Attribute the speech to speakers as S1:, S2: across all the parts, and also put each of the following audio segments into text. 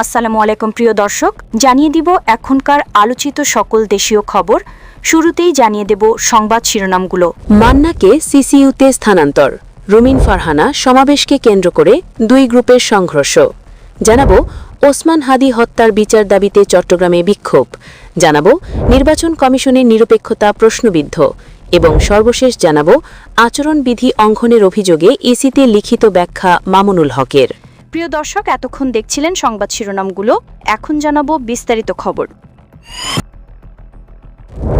S1: আসসালামু আলাইকুম প্রিয় দর্শক, জানিয়ে দিব এখনকার আলোচিত সকল দেশীয় খবর। শুরুতেই জানিয়ে দেব সংবাদ শিরোনামগুলো।
S2: মান্নাকে সিসিইউতে স্থানান্তর, রুমিন ফারহানা সমাবেশকে কেন্দ্র করে দুই গ্রুপের সংঘর্ষ। জানাবো ওসমান হাদি হত্যার বিচার দাবিতে চট্টগ্রামে বিক্ষোভ। জানাবো নির্বাচন কমিশনের নিরপেক্ষতা প্রশ্নবিদ্ধ এবং সর্বশেষ জানাবো আচরণবিধি অঙ্ঘনের অভিযোগে ইসিতে লিখিত ব্যাখ্যা মামুনুল হকের।
S1: প্রিয় দর্শক, এতক্ষণ দেখছিলেন সংবাদ শিরোনামগুলো, এখন জানাবো বিস্তারিত খবর।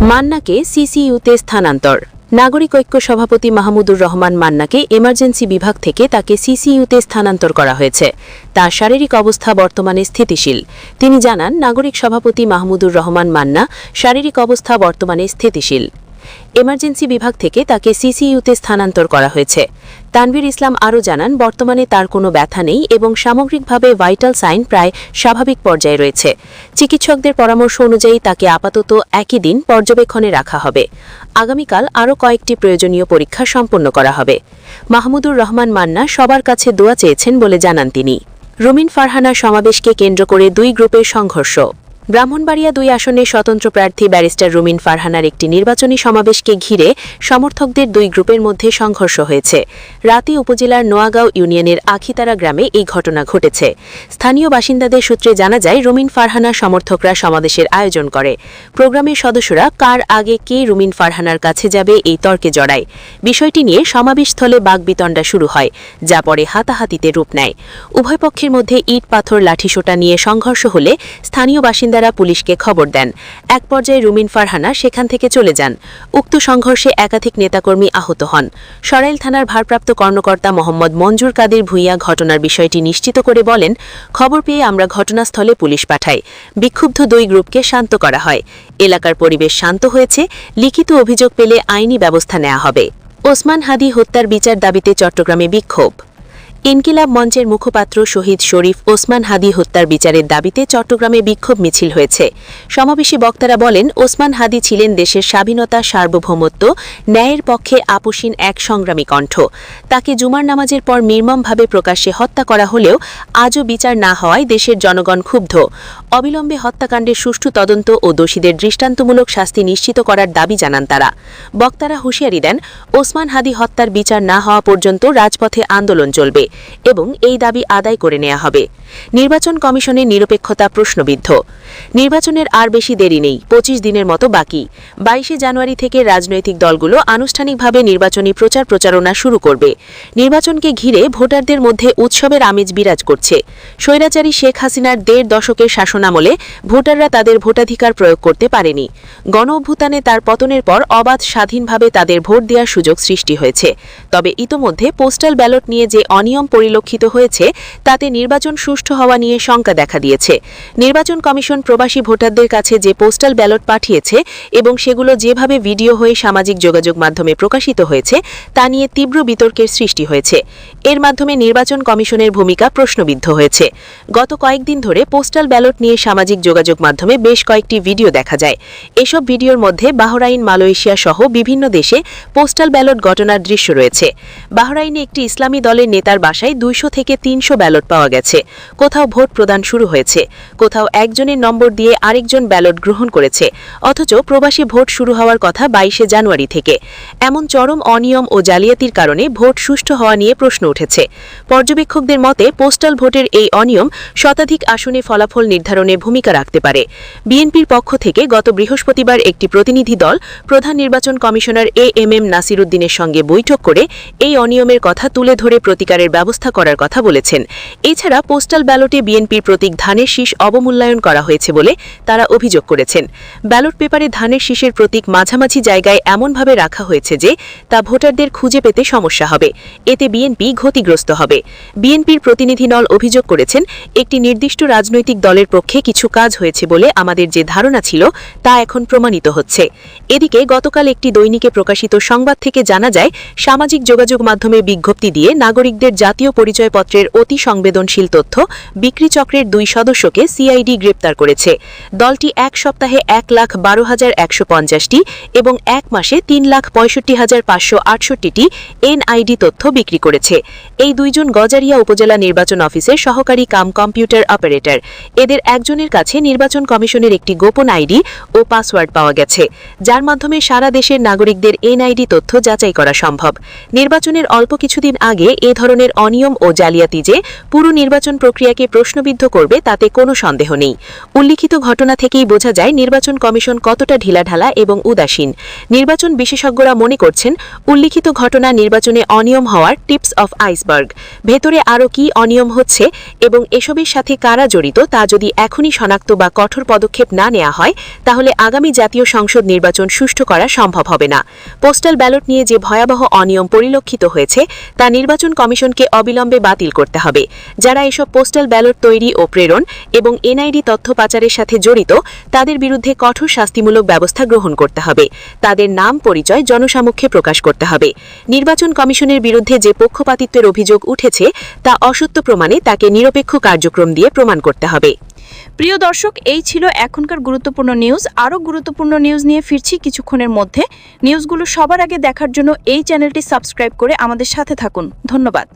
S2: মান্নাকে সিসিইউতে স্থানান্তর। নাগরিক ঐক্য সভাপতি মাহমুদুর রহমান মান্নাকে এমার্জেন্সি বিভাগ থেকে তাকে সিসিইউতে স্থানান্তর করা হয়েছে। তার শারীরিক অবস্থা বর্তমানে স্থিতিশীল। তিনি জানান, নাগরিক সভাপতি মাহমুদুর রহমান মান্না শারীরিক অবস্থা বর্তমানে স্থিতিশীল। এমার্জেন্সি বিভাগ থেকে তাকে সিসিইউতে স্থানান্তর করা হয়েছে। তানভীর ইসলাম আরও জানান, বর্তমানে তার কোনো ব্যথা নেই এবং সামগ্রিকভাবে ভাইটাল সাইন প্রায় স্বাভাবিক পর্যায়ে রয়েছে। চিকিৎসকদের পরামর্শ অনুযায়ী তাকে আপাতত একই দিন পর্যবেক্ষণে রাখা হবে। আগামীকাল আরও কয়েকটি প্রয়োজনীয় পরীক্ষা সম্পন্ন করা হবে। মাহমুদুর রহমান মান্না সবার কাছে দোয়া চেয়েছেন বলে জানান তিনি। রুমিন ফারহানা সমাবেশকে কেন্দ্র করে দুই গ্রুপের সংঘর্ষ। ব্রাহ্মণবাড়িয়া ২ আসনের স্বতন্ত্র প্রার্থী ব্যারিস্টার রুমিন ফারহানার একটি নির্বাচনী সমাবেশকে ঘিরে সমর্থকদের দুই গ্রুপের মধ্যে সংঘর্ষ হয়েছে। রাতে উপজেলার নোয়াগাঁও ইউনিয়নের আখিতারা গ্রামে এই ঘটনা ঘটেছে। স্থানীয় বাসিন্দাদের সূত্রে জানা যায়, রুমিন ফারহানা সমর্থকরা সমাবেশের আয়োজন করে। প্রোগ্রামের সদস্যরা কার আগে কে রুমিন ফারহানার কাছে যাবে এই তর্কে জড়ায়। বিষয়টি নিয়ে সমাবেশস্থলে বাকবিতণ্ডা শুরু হয়, যা পরে হাতাহাতিতে রূপ নেয়। উভয় পক্ষের মধ্যে ইট পাথর লাঠিসোঁটা নিয়ে সংঘর্ষ হলে স্থানীয় বাসিন্দারা পুলিশকে খবর দেন। এক পর্যায়ে রুমিন ফারহানা সেখান থেকে চলে যান। উক্ত সংঘর্ষে একাধিক নেতাকর্মী আহত হন। সরাইল থানার ভারপ্রাপ্ত কর্মকর্তা মোহাম্মদ মঞ্জুর কাদের ভূঁইয়া ঘটনার বিষয়টি নিশ্চিত করে বলেন, খবর পেয়ে আমরা ঘটনাস্থলে পুলিশ পাঠাই। বিক্ষুব্ধ দুই গ্রুপকে শান্ত করা হয়। এলাকার পরিবেশ শান্ত হয়েছে। লিখিত অভিযোগ পেলে আইনি ব্যবস্থা নেওয়া হবে। ওসমান হাদি হত্যার বিচার দাবিতে চট্টগ্রামে বিক্ষোভ। ইনকিলাব মঞ্চের মুখপাত্র শহীদ শরীফ ওসমান হাদি হত্যার বিচারের দাবিতে চট্টগ্রামে বিক্ষোভ মিছিল হয়েছে। সমাবেশী বক্তারা বলেন, ওসমান হাদি ছিলেন দেশের স্বাধীনতা, সার্বভৌমত্ব, ন্যায়ের পক্ষে আপোষহীন এক সংগ্রামী কণ্ঠ। তাকে জুমার নামাজের পর নির্মমভাবে প্রকাশ্যে হত্যা করা হলেও আজও বিচার না হওয়ায় দেশের জনগণ ক্ষুব্ধ। অবিলম্বে হত্যাকাণ্ডের সুষ্ঠু তদন্ত ও দোষীদের দৃষ্টান্তমূলক শাস্তি নিশ্চিত করার দাবি জানান তারা। বক্তারা হুঁশিয়ারি দেন, ওসমান হাদি হত্যার বিচার না হওয়া পর্যন্ত রাজপথে আন্দোলন চলবে এবং এই দাবি আদায় করে নেওয়া হবে। নির্বাচন কমিশনের নিরপেক্ষতা প্রশ্নবিদ্ধ। নির্বাচনের আর বেশি দেরি নেই, ২৫ দিনের মতো বাকি। ২২ জানুয়ারি থেকে রাজনৈতিক দলগুলো আনুষ্ঠানিকভাবে নির্বাচনী প্রচার প্রচারণা শুরু করবে। নির্বাচনকে ঘিরে ভোটারদের মধ্যে উৎসবের আমেজ বিরাজ করছে। স্বৈরাচারী শেখ হাসিনার ১.৫ দশকের শাসনামলে ভোটাররা তাদের ভোটাধিকার প্রয়োগ করতে পারেনি। গণ অভ্যুত্থানে তার পতনের পর অবাধ স্বাধীনভাবে তাদের ভোট দেওয়ার সুযোগ সৃষ্টি হয়েছে। তবে ইতোমধ্যে পোস্টাল ব্যালট নিয়ে যে অনিয়ম পরিলক্ষিত হয়েছে, তাতে নির্বাচন সুষ্ঠু হওয়া নিয়ে শঙ্কা দেখা দিয়েছে। নির্বাচন কমিশন প্রবাসী ভোটারদের কাছে যে পোস্টাল ব্যালট পাঠিয়েছে এবং সেগুলো যেভাবে ভিডিও হয়ে সামাজিক যোগাযোগ মাধ্যমে প্রকাশিত হয়েছে, তা নিয়ে তীব্র বিতর্কের সৃষ্টি হয়েছে। এর মাধ্যমে নির্বাচন কমিশনের ভূমিকা প্রশ্নবিদ্ধ হয়েছে। গত কয়েকদিন ধরে পোস্টাল ব্যালট নিয়ে সামাজিক যোগাযোগ মাধ্যমে বেশ কয়েকটি ভিডিও দেখা যায়। এসব ভিডিওর মধ্যে বাহরাইন, মালয়েশিয়া সহ বিভিন্ন দেশে পোস্টাল ব্যালট গঠনের দৃশ্য রয়েছে। বাহরাইনে একটি ইসলামী দলের নেতার বাসায় ২০০ থেকে ৩০০ ব্যালট পাওয়া গেছে। কোথাও ভোট প্রদান শুরু হয়েছে, কোথাও একজনের নম্বর দিয়ে আরেকজন ব্যালট গ্রহণ করেছে, অথচ প্রবাসী ভোট শুরু হওয়ার কথা ২২ জানুয়ারি থেকে। এমন চরম অনিয়ম ও জালিয়াতির কারণে ভোট সুষ্ঠু হওয়া নিয়ে প্রশ্ন উঠেছে। পর্যবেক্ষকদের মতে, পোস্টাল ভোটের এই অনিয়ম শতাধিক আসনে ফলাফল নির্ধারণে ভূমিকা রাখতে পারে। বিএনপির পক্ষ থেকে গত বৃহস্পতিবার একটি প্রতিনিধি দল প্রধান নির্বাচন কমিশনার এএমএম নাসির উদ্দিনের সঙ্গে বৈঠক করে এই অনিয়মের কথা তুলে ধরে প্রতিকারের ব্যবস্থা করার কথা বলেছেন। এছাড়া পোস্টাল ব্যালটে বিএনপির প্রতীক ধানের শীষ অবমূল্যায়ন করা হয়েছে বলে তারা অভিযোগ করেছেন। ব্যালট পেপারে ধানের শীষের প্রতীক মাঝামাঝি জায়গায় এমনভাবে রাখা হয়েছে যে তা ভোটারদের খুঁজে পেতে সমস্যা হবে। এতে বিএনপি ক্ষতিগ্রস্ত হবে। বিএনপির প্রতিনিধি দল অভিযোগ করেছেন, একটি নির্দিষ্ট রাজনৈতিক দলের পক্ষে কিছু কাজ হয়েছে বলে আমাদের যে ধারণা ছিল, তা এখন প্রমাণিত হচ্ছে। এদিকে গতকাল একটি দৈনিকে প্রকাশিত সংবাদ থেকে জানা যায়, সামাজিক যোগাযোগ মাধ্যমে বিজ্ঞপ্তি দিয়ে নাগরিকদের জাতীয় পরিচয়পত্রের অতি সংবেদনশীল তথ্য বিক্রি চক্রের 2 সদস্যকে সিআইডি গ্রেপ্তার করেছে। দলটি এক সপ্তাহে 1,12,150টি এবং এক মাসে 3,65,568টি এনআইডি তথ্য বিক্রি করেছে। এই দুইজন গজারিয়া উপজেলা নির্বাচন অফিসের সহকারী কাম কম্পিউটার অপারেটর। এদের একজনের কাছে নির্বাচন কমিশনের একটি গোপন আইডি ও পাসওয়ার্ড পাওয়া গেছে, যার মাধ্যমে সারা দেশের নাগরিকদের এনআইডি তথ্য যাচাই করা সম্ভব। নির্বাচনের অল্প কিছুদিন আগে এ ধরনের অনিয়ম ও জালিয়াতি যে পুরো নির্বাচন প্রক্রিয়াকে প্রশ্নবিদ্ধ করবে তাতে কোনো সন্দেহ নেই। উল্লিখিত ঘটনা থেকেই বোঝা যায় নির্বাচন কমিশন কতটা ঢিলাঢালা এবং উদাসীন। নির্বাচন বিশেষজ্ঞরা মনে করছেন উল্লিখিত ঘটনা নির্বাচনে অনিয়ম হওয়ার টিপস অফ আইসবার্গ। ভেতরে আরও কি অনিয়ম হচ্ছে এবং এসবের সাথে কারা জড়িত তা যদি এখনই শনাক্ত বা কঠোর পদক্ষেপ না নেওয়া হয়, তাহলে আগামী জাতীয় সংসদ নির্বাচন সুষ্ঠু করা সম্ভব হবে না। পোস্টাল ব্যালট নিয়ে যে ভয়াবহ অনিয়ম পরিলক্ষিত হয়েছে তা নির্বাচন কমিশনকে অবিলম্বে বাতিল করতে হবে। যারা এসব পোস্টাল ব্যালট তৈরি ও প্রেরণ এবং এনআইডি তথ্য পাচারের সাথে জড়িত তাদের বিরুদ্ধে কঠোর শাস্তিমূলক ব্যবস্থা গ্রহণ করতে হবে। তাদের নাম পরিচয় জনসমক্ষে প্রকাশ করতে হবে। নির্বাচন কমিশনের বিরুদ্ধে যে পক্ষপাতিত্বের অভিযোগ উঠেছে তা অসত্য প্রমাণে তাকে নিরপেক্ষ কার্যক্রম দিয়ে প্রমাণ করতে হবে।
S1: প্রিয় দর্শক, এই ছিল এখনকার গুরুত্বপূর্ণ নিউজ। আরও গুরুত্বপূর্ণ নিউজ নিয়ে ফিরছি কিছুক্ষণের মধ্যে। নিউজগুলো সবার আগে দেখার জন্য এই চ্যানেলটি সাবস্ক্রাইব করে আমাদের সাথে থাকুন। ধন্যবাদ।